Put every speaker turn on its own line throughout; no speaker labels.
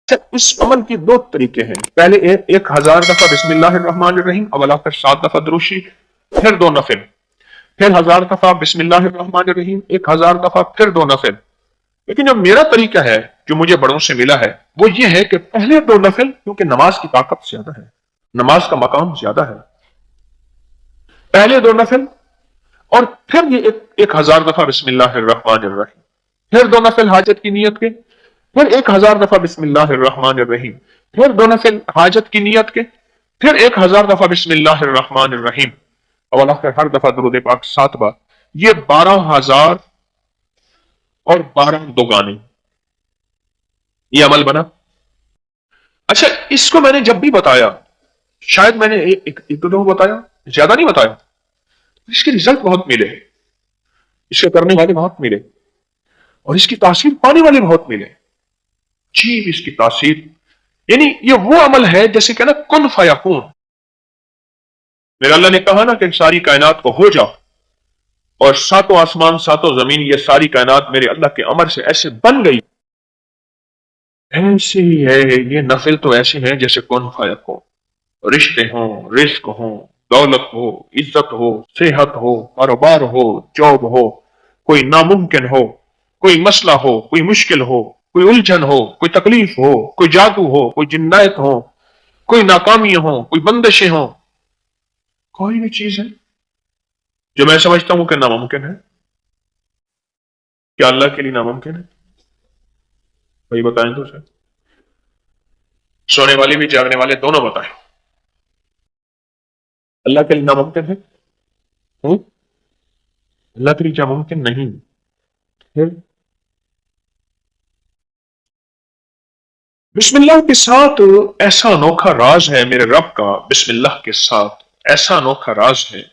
इस अमल की दो तरीके हैं। पहले 1000 दफा बिस्मिल्लाहिर्रहमानिर्रहीम, अवला फिर 7 दफा दुरूशी, फिर 2 नफिल, फिर 1000 दफा बिस्मिल्लाहिर्रहमानिर्रहीम, 1000 दफा फिर 2 नफिल। लेकिन जो मेरा तरीका है, जो मुझे बड़ों से मिला है, वो ये है कि पहले 2 नफिल, क्योंकि नमाज की ताकत ज्यादा है, नमाज का मकाम ज्यादा है, पहले 2 नफिल और फिर ये 1000 दफा बिस्मिल्लाहिर्रहमानिर्रहीम, फिर 2 नफिल हाजत की नीयत के, फिर 1000 दफा बिस्मिल्लाहिर्रहमानिर्रहीम, फिर 2 नफिल हाजत की नीयत के, फिर 1000 दफा बिस्मिल्लाहिर्रहमानिर्रहीम और हर दफा दुरूद पाक 7 बार। ये 12,000 और 12 दोगाने, ये अमल बना। अच्छा, इसको मैंने जब भी बताया, शायद मैंने एक दो बताया, ज्यादा नहीं बताया, इसके रिजल्ट बहुत मिले, इसके करने वाले बहुत मिले और इसकी तासीर पाने वाले बहुत मिले। जी, इसकी तासीर, यानी ये वो अमल है जैसे कहना कुन फयकून। मेरे अल्लाह ने कहा ना कि सारी कायनात को हो जाओ, और 7 आसमान 7 जमीन, ये सारी कायनात मेरे अल्लाह के अमर से ऐसे बन गई। ऐसे ही है ये नफिल, तो ऐसे हैं जैसे कुन फयकून। रिश्ते हों, रिस्क हो, दौलत हो, इज्जत हो, सेहत हो, कारोबार हो, जॉब हो, कोई नामुमकिन हो, कोई मसला हो, कोई मुश्किल हो, कोई उलझन हो, कोई तकलीफ हो, कोई जादू हो, कोई जिन्नायत हो, कोई नाकामियां हो, कोई बंदिशें हो, कोई भी चीज है जो मैं समझता हूं कि नामुमकिन है, क्या अल्लाह के लिए नामुमकिन है? भाई बताएं तो सर, सोने वाले भी जागने वाले दोनों बताएं, अल्लाह के लिए नामुमकिन है? अल्लाह के लिए क्या मुमकिन नहीं? फिर बिस्मिल्लाह के साथ ऐसा अनोखा राज है मेरे रब का, बिस्मिल्लाह के साथ ऐसा अनोखा राज है,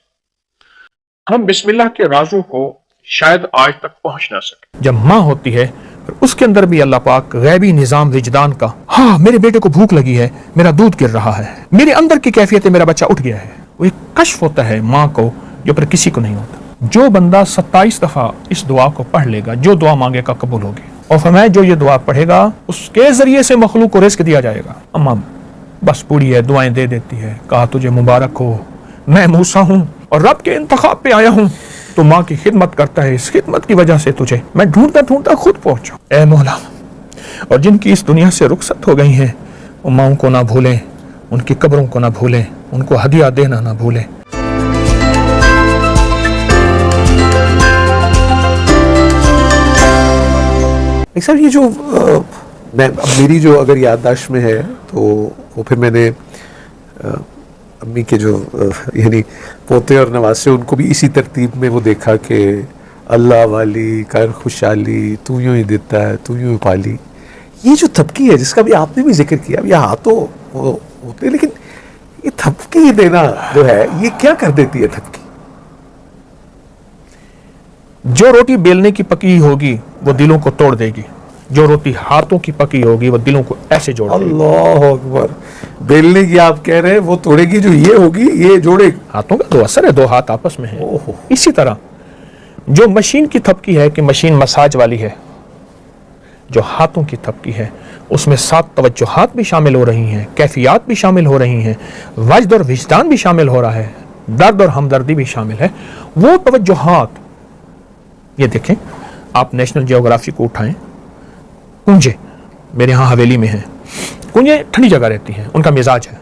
हम बिस्मिल्लाह के राजों को शायद आज तक पहुंच ना सके।
जब माँ होती है और उसके अंदर भी अल्लाह पाक गैबी निजाम विजदान का, हाँ मेरे बेटे को भूख लगी है, मेरा दूध गिर रहा है, मेरे अंदर की कैफियत है, मेरा बच्चा उठ गया है, वो एक कश्फ होता है माँ को जो पर किसी को नहीं होता। जो बंदा 27 दफा इस दुआ को पढ़ लेगा, जो दुआ मांगेगा कबूल होगी। और फरमाया जो ये दुआ पढ़ेगा उसके जरिए से मखलूक को रिस्क दिया जाएगा। अम्मा बस पूरी है, दुआएं दे देती है, कहा तुझे मुबारक हो, मैं मूसा हूँ और रब के इंतखाब पे आया हूँ, तो माँ की खिदमत करता है, इस खिदमत की वजह से तुझे मैं ढूंढता ढूंढता खुद पहुंचा। ए मौला, और जिनकी इस दुनिया से रुखसत हो गई हैं, वो माँओं को ना भूलें, उनकी कब्रों को ना भूलें, उनको हदिया देना ना भूलें।
सर ये जो मैं अब मेरी जो अगर याददाश्त में है तो वो फिर मैंने अम्मी के जो यानी पोते और नवासे, उनको भी इसी तरतीब में वो देखा कि अल्लाह वाली कर खुशहाली, तू यूं ही देता है, तू यूं ही पाली। ये जो थपकी है जिसका भी आपने भी जिक्र किया, ये हाथों होते, लेकिन ये थपकी देना जो है ये क्या कर देती है थपकी?
जो रोटी बेलने की पकी होगी वो दिलों को तोड़ देगी, जो रोटी हाथों की पकी होगी वो दिलों को ऐसे जोड़ देगी।
अल्लाह अकबर। बेलने की आप कह रहे हैं, वो तोड़ेगी जो ये होगी, ये जोड़ेगी।
हाथों का दो असर है, दो हाथ आपस में है। इसी तरह जो मशीन की थपकी है कि मशीन मसाज वाली है, जो हाथों की थपकी है उसमें 7 तवज्जुहात भी शामिल हो रही हैं, कैफियत भी शामिल हो रही हैं, वजद और विजदान भी शामिल हो रहा है, दर्द और हमदर्दी भी शामिल है। वो तवज्जुहात, ये देखें आप नेशनल जियोग्राफी को उठाएं, कुंजे मेरे यहाँ हवेली में हैं, कुंजे ठंडी जगह रहती हैं, उनका मिजाज है,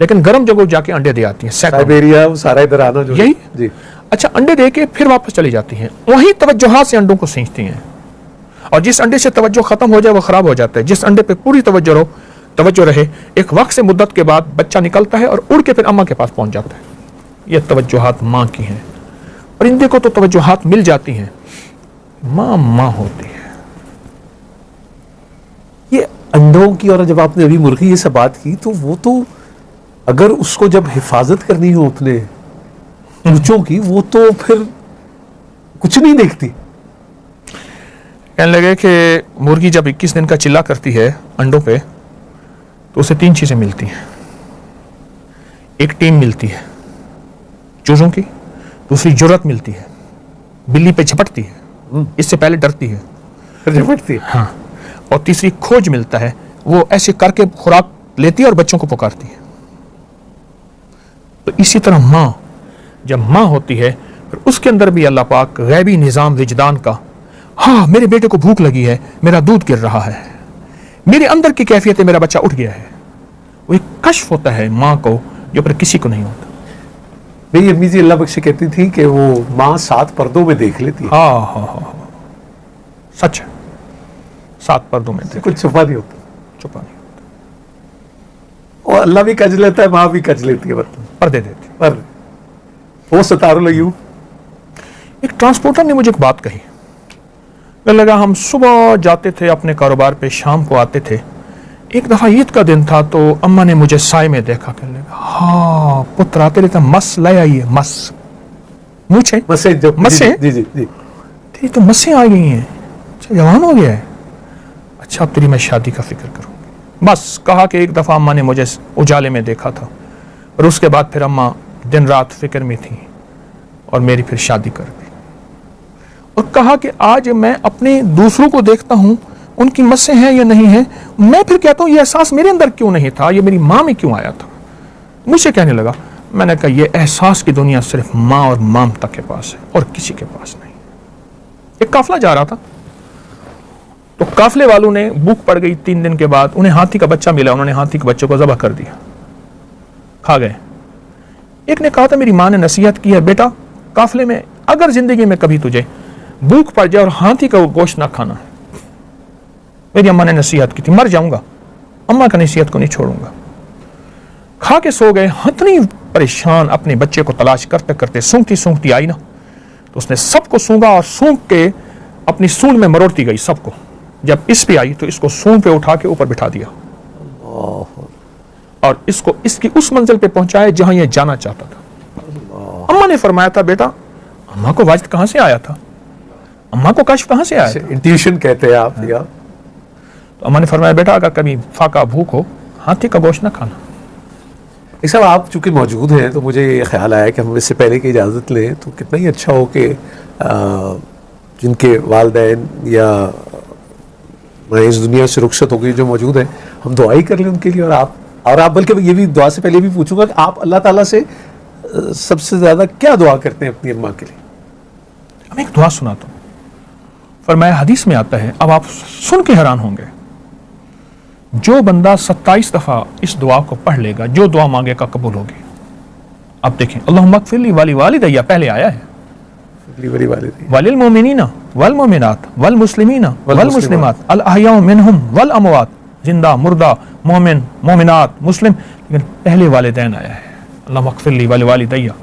लेकिन गर्म जगह जाके अंडे दे आती हैं।
साइबेरिया, सारा इधर आना जो
यही
जी।
अच्छा, अंडे दे के फिर वापस चली जाती हैं, वही तवज्जुहात से अंडों को सींचती हैं, और जिस अंडे से तवज्जो खत्म हो जाए वो खराब हो जाता है। जिस अंडे पे पूरी तवज्जो रहे, एक वक्त से मुद्दत के बाद बच्चा निकलता है और उड़ के फिर अम्मा के पास पहुंच जाता है। ये तवज्जुहात माँ की हैं, और इन देखो तो तवज्जुहात मिल जाती हैं, माँ माँ होती है।
ये अंडों की, और जब आपने अभी मुर्गी ये सब बात की, तो वो तो अगर उसको जब हिफाजत करनी हो अपने चूचों की, वो तो फिर कुछ नहीं देखती।
कहने लगे कि मुर्गी जब 21 दिन का चिल्ला करती है अंडों पे, तो उसे 3 चीजें मिलती हैं। एक टीम मिलती है चूजों की, दूसरी जुर्रत मिलती है, बिल्ली पे झपटती है, इससे पहले डरती है,
झपटती है,
हाँ, और तीसरी खोज मिलता है, वो ऐसे करके खुराक लेती है और बच्चों को पुकारती है। तो इसी तरह माँ जब माँ होती है फिर उसके अंदर भी अल्लाह पाक गैबी निज़ाम विजदान का, हाँ मेरे बेटे को भूख लगी है, मेरा दूध गिर रहा है, मेरे अंदर की कैफियत है, मेरा बच्चा उठ गया है, वो एक कश्फ होता है माँ को जो पर किसी को नहीं होता।
मेरी अम्मी जी अल्लाह बख्शे कहती थी कि वो माँ 7 पर्दों में देख लेती है,
हाँ हाँ हाँ हाँ, सच है, 7 पर्दों में देख,
कुछ छुपा नहीं होता,
छुपा नहीं,
और अल्लाह भी कज लेता है, माँ भी कज लेती है, मतलब
पर्दे देती।
पर वो सितारुल अय्यूब।
एक ट्रांसपोर्टर ने मुझे एक बात कही, मुझे लगा हम सुबह जाते थे अपने कारोबार पे, शाम को आते थे, एक दफा ईद का दिन था तो अम्मा ने मुझे साय में देखा, कहने लगा हाँ पुत्र आते रहता, मस ले आइए, मस मुझे
मसे जब
मसे?
जी जी जी,
तेरी तो मसें आ गई हैं, अच्छा जवान हो गया है, अच्छा अब तेरी मैं शादी का फिक्र करूंगी। बस कहा कि एक दफा अम्मा ने मुझे उजाले में देखा था और उसके बाद फिर अम्मा दिन रात फिक्र में थी और मेरी फिर शादी कर दी। और कहा कि आज मैं अपने दूसरों को देखता हूं, उनकी मसें हैं या नहीं हैं, मैं फिर कहता हूं ये एहसास मेरे अंदर क्यों नहीं था, ये मेरी माँ में क्यों आया था। मुझे कहने लगा, मैंने कहा ये एहसास की दुनिया सिर्फ माँ और ममता के पास है और किसी के पास नहीं। एक काफिला जा रहा था तो काफिले वालों ने भूख पड़ गई, 3 दिन के बाद उन्हें हाथी का बच्चा मिला, उन्होंने हाथी के बच्चे को ज़बह कर दिया, खा गए। एक ने कहा था मेरी माँ ने नसीहत की है, बेटा काफिले में अगर जिंदगी में कभी तुझे भूख पड़ जाए और हाथी का गोश्त ना खाना है, मेरी अम्मा ने नसीहत की थी, मर जाऊंगा अम्मा का नसीहत को नहीं छोड़ूंगा। खा के सो गए, इतनी परेशान अपने बच्चे को तलाश करते करते सूंघती सूंघती आई ना, तो उसने सबको सूंघा और सूंघ के अपनी सूंड में मरोड़ती गई सबको। जब इस पे आई तो इसको सूंड पे उठा के ऊपर बिठा दिया और इसको इसकी उस मंजिल पे पहुंचाया जहां यह जाना चाहता था। अम्मा ने फरमाया था, बेटा अम्मा को वजद कहां से आया था, अम्मा को कश्फ कहां से आया था?
इंट्यूशन कहते हैं आप या?
तो अम्मा ने फरमाया, बेटा अगर कभी फाका भूख हो हाथी का गोश्त ना खाना।
एक साहब आप चूंकि मौजूद हैं तो मुझे ये ख्याल आया कि हम इससे पहले की इजाज़त लें तो कितना ही अच्छा हो कि जिनके वालिदैन या इस दुनिया से रुखसत हो गई जो मौजूद है, हम दुआ ही कर लें उनके लिए। और आप बल्कि ये भी दुआ से पहले भी पूछूंगा कि आप अल्लाह ताला से सबसे ज़्यादा क्या दुआ करते हैं अपनी अम्मा के लिए?
मैं एक दुआ सुनाता हूँ, फरमाया हदीस में आता है, अब आप सुन के हैरान होंगे, जो बंदा 27 दफा इस दुआ को पढ़ लेगा, जो दुआ मांगेगा कबूल होगी। अब देखें, अल्लाहुम्मा अग़फ़िर वाली वालिदैया पहले आया है, वलिल मोमिनीना वल मोमिनात वल मुस्लिमीना वल मुस्लिमात अल अहयाउ मिनहुम वल अमवात, जिंदा मुर्दा मोमिन मोमिनात मुस्लिम, लेकिन पहले वालिदैन आया है, अल्लाहुम्मा अग़फ़िर वाली वालिदैया।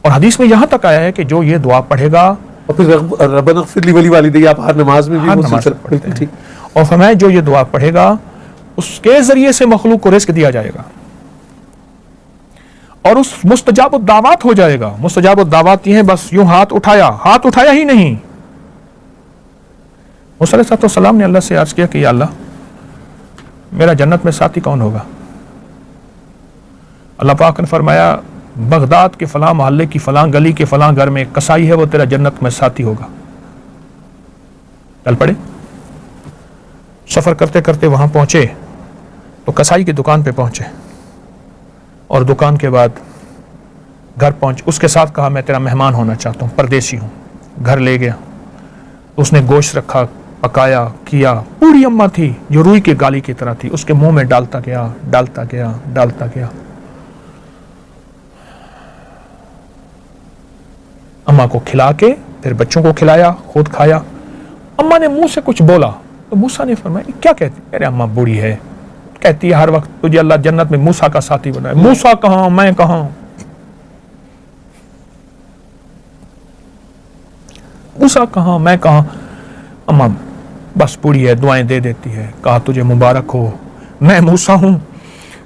और हदीस में यहां तक आया है कि जो ये दुआ पढ़ेगा,
और फिर रब्बना अग़फ़िर वाली वालिदैया आप हर नमाज में भी वो सिलसिला पढ़ते हैं, ठीक।
और फरमाया जो ये दुआ पढ़ेगा उसके जरिए से मखलूक को रिज़्क़ दिया जाएगा और उस मुस्तजाब दावत हो जाएगा। मुस्तजाब दावत ये है, बस यूं हाथ उठाया ही नहीं। मूसा अलैहिस्सलाम ने अल्लाह से अर्ज किया कि या अल्लाह मेरा जन्नत में साथी कौन होगा? अल्लाह पाक ने फरमाया, बगदाद के फलां मोहल्ले की फलां गली के फलां घर में कसाई है, वो तेरा जन्नत में साथी होगा। चल पड़े, सफर करते करते वहां पहुंचे तो कसाई की दुकान पे पहुंचे और दुकान के बाद घर पहुंच, उसके साथ कहा मैं तेरा मेहमान होना चाहता हूं, परदेसी हूं। घर ले गया, उसने गोश्त रखा, पकाया, किया। पूरी अम्मा थी जो रुई की गाली की तरह थी, उसके मुंह में डालता गया। अम्मा को खिला के फिर बच्चों को खिलाया, खुद खाया। अम्मा ने मुंह से कुछ बोला तो मूसा ने फरमाया, क्या कहती? अरे अम्मा बूढ़ी है, कहती है हर वक्त तुझे अल्लाह जन्नत में मूसा का साथी बनाए। मूसा कहां, मैं कहां? मूसा कहां, मैं कहां? अम्मा बस बूढ़ी है, दुआएं दे देती है। कहा तुझे मुबारक हो, मैं मूसा हूं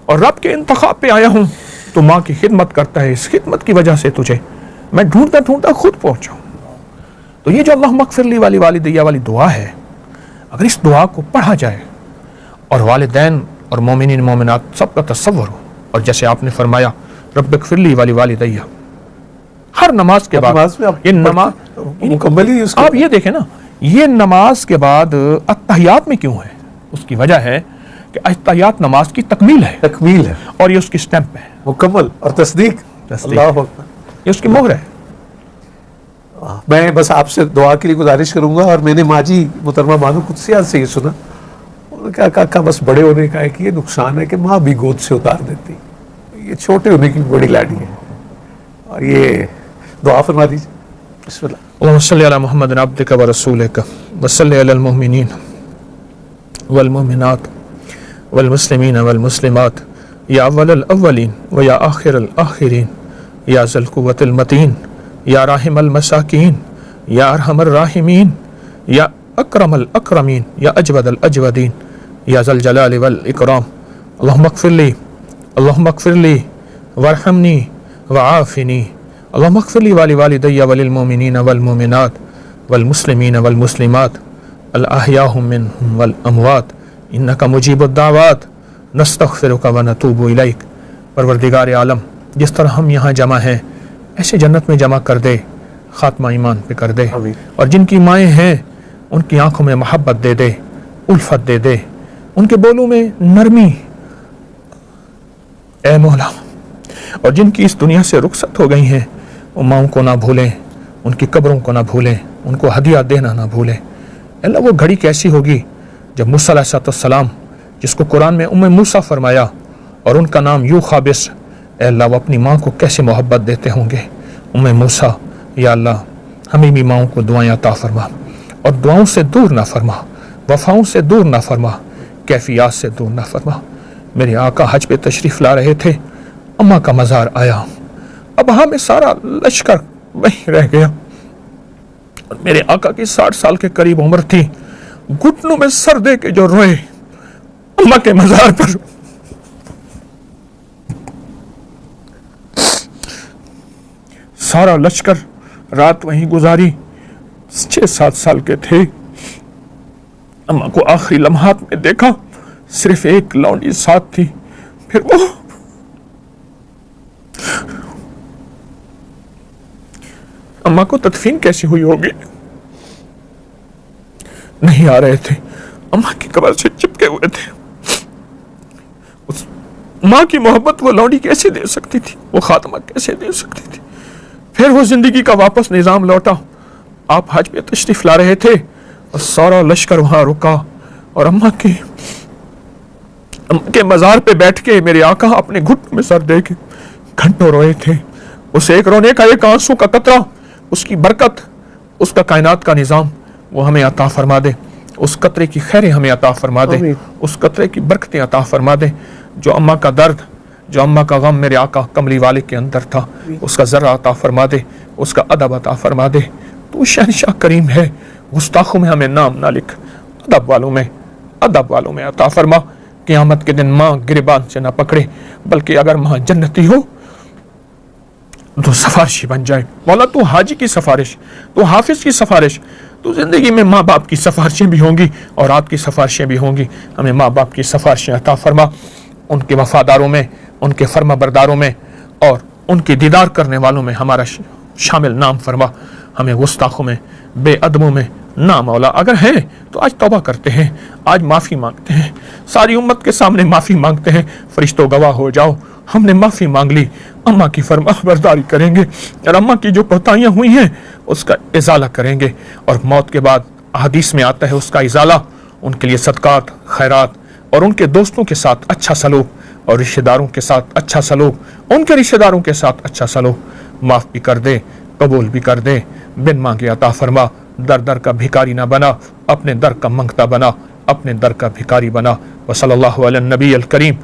और रब के इंतखाब पे आया हूं, तो माँ की खिदमत करता है, इस खिदमत की वजह से तुझे मैं ढूंढता ढूंढता खुद पहुंचा। तो ये जो अल्लाहुम्मा अग़फ़िर वाली वालिदैया वाली दुआ है, अगर इस दुआ को पढ़ा जाए और वालिदैन और मोमिनीन मोमिनात सबका तसव्वुर हो, और जैसे आपने फरमाया रब्बि अग़फ़िर वाली वालिदैया, हर नमाज के बाद ये नमाज मुकम्मल ही, आप ये देखें ना, ये नमाज के बाद अत्तहियात में क्यों है? उसकी वजह है कि अत्तहियात नमाज की तकमील है
तकमील है,
और ये उसकी स्टैंप है,
मुकम्मल और तस्दीक।
तस्दीक।
अल्लाह अकबर।
ये उसकी मोहर है।
मैं बस आपसे दुआ के लिए गुजारिश करूंगा। और मैंने माजी मुहतरमा बानो कुदसिया से ये सुना, उन्होंने कहा काका बस बड़े होने का है कि ये नुकसान है कि माँ भी गोद से उतार देती, ये छोटे होने की बड़ी लाडी है। और ये दुआ फरमा दीजिए। बिस्मिल्लाह।
अल्लाहुम्मा सल्लि अला मुहम्मदिन अब्दिका व रसूलिका व सल्लि अलल मुमिनीन वल मुमिनात वल मुस्लिमीन वल मुस्लिमात या अव्वलल अव्वलीन व या आखिरल आखिरीन या ज़ल कुव्वतिल मतीन या राहिमल मसाकीन या अरहमर राहिमीन या अकरमल अकरमीन या अजवदल अजवदीन या ज़ल जलाल वल इकराम। अल्लाहुम्मा अग़फ़िरली वरहमनी वआफ़िनी। अल्लाहुम्मा अग़फ़िरली वाली वालिदैया वलिल मोमिनीन वल मोमिनात वल मुस्लिमीन वल मुस्लिमात अल अहयाहु मिनहुम वल अमवात इन्नका मुजीबुद दावात नस्तग़फ़िरुका व नतूबु इलैक। परवरदिगार आलम, जिस तरह हम यहाँ जमा हैं ऐसे जन्नत में जमा कर दे, खात्मा ईमान पे कर दे,
आमीन।
और जिनकी माएँ हैं उनकी आंखों में मोहब्बत दे दे, उल्फत दे दे, उनके बोलों में नरमी ए मौला। और जिनकी इस दुनिया से रुखसत हो गई हैं वो माओं को ना भूलें, उनकी कब्रों को ना भूलें, उनको हदिया देना ना भूलें। अल्लाह वो घड़ी कैसी होगी जब मूसा अलैहिस्सलाम, जिसको कुरान में उम्मे मूसा फरमाया और उनका नाम यूं खाबिस, अल्लाह वो अपनी माँ को कैसे मोहब्बत देते होंगे। उम्मे मूसा, या अल्लाह हमें भी माओं को दुआएं अता फरमा और दुआओं से दूर ना फरमा, वफ़ाओं से दूर ना फरमा, कैफियत से दूर ना फरमा। मेरे आका हज पे तशरीफ़ ला रहे थे, अम्मा का मज़ार आया, अब हमें सारा लश्कर वहीं रह गया। और मेरे आका की 60 साल के करीब उम्र थी, घुटनों में सर दे के जो रोए अम्मा के मज़ार पर। सारा लश्कर रात वहीं गुजारी, 6-7 साल के थे। अम्मा को आखिरी लम्हात में देखा, सिर्फ एक लौंडी साथ थी। फिर वो अम्मा को तदफीन कैसी हुई होगी, नहीं आ रहे थे, अम्मा की कब्र से चिपके हुए थे। उस माँ की मोहब्बत वो लौंडी कैसे दे सकती थी, वो खात्मा कैसे दे सकती थी। फिर वो जिंदगी का वापस निज़ाम लौटा। आप हज पे तशरीफ ला रहे थे और सारा लश्कर वहां रुका और अम्मा के मज़ार पे बैठ के मेरे आका अपने घुटनों में सर दे के घंटों रोए थे। उस एक रोने का, एक आंसू का कतरा, उसकी बरकत, उसका कायनात का निज़ाम वो हमें अता फरमा दे। उस कतरे की खैरें हमें अता फरमा दे, उस कतरे की बरकतें अता फरमा दे। जो अम्मा का दर्द, जो अम्मा का गम मेरे आका कमली वाले के अंदर था, उसका ज़रा अता फरमा दे, उसका अदब अता फरमा दे। तू शहंशाह करीम है, गुस्ताखों में हमें नाम ना लिख, अदब वालों में अता फरमा। क़यामत के दिन माँ गिरबान से ना पकड़े, बल्कि अगर माँ जन्नती हो तो सिफारिशी बन जाए। मौला तू हाजी की सिफारिश, तू हाफिज की सिफारिश, तो जिंदगी में माँ बाप की सिफारिशें भी होंगी और रात की सिफारिशें भी होंगी। हमें माँ बाप की सिफारिशें अता फरमा, उनके वफादारों में, उनके फर्मा बरदारों में और उनके दीदार करने वालों में हमारा शामिल नाम फरमा। हमें गुस्ताखों में, बेअदबों में ना मौला अगर है तो आज तौबा करते हैं, आज माफ़ी मांगते हैं, सारी उम्मत के सामने माफ़ी मांगते हैं। फरिश्तों गवाह हो जाओ, हमने माफ़ी मांग ली, अम्मा की फरमा बरदारी करेंगे और अम्मा की जो कोताहियाँ हुई हैं उसका इजाला करेंगे। और मौत के बाद हदीस में आता है उसका इजाला, उनके लिए सदकात, खैरात और उनके दोस्तों के साथ अच्छा सलूक और रिश्तेदारों के साथ अच्छा सलूक, उनके रिश्तेदारों के साथ अच्छा सलूक। माफ़ भी कर दे, कबूल भी कर दे, बिन मांगे अता फरमा। दर दर का भिखारी ना बना, अपने दर का मंगता बना, अपने दर का भिखारी बना। व सल्लल्लाहु अला नबी अल करीम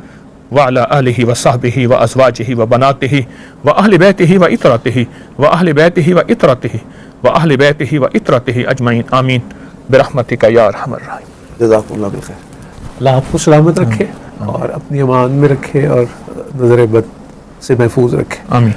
व अला आलिहि व सहबिहि व अज़वाजिहि व बनातिहि व अहलि बैतिहि व इतरतिहि व अहलि बैतिहि व इतरतिहि व अहलि बैतिहि व इतरतिहि अजमईन आमीन बिरहमतिका या अरहमर राहिमीन।
जज़ाकुमुल्लाह खैर। अल्लाह आपको सलामत रखे और अपनी अमान में रखे और नज़र बद से महफूज रखे।
आमीन।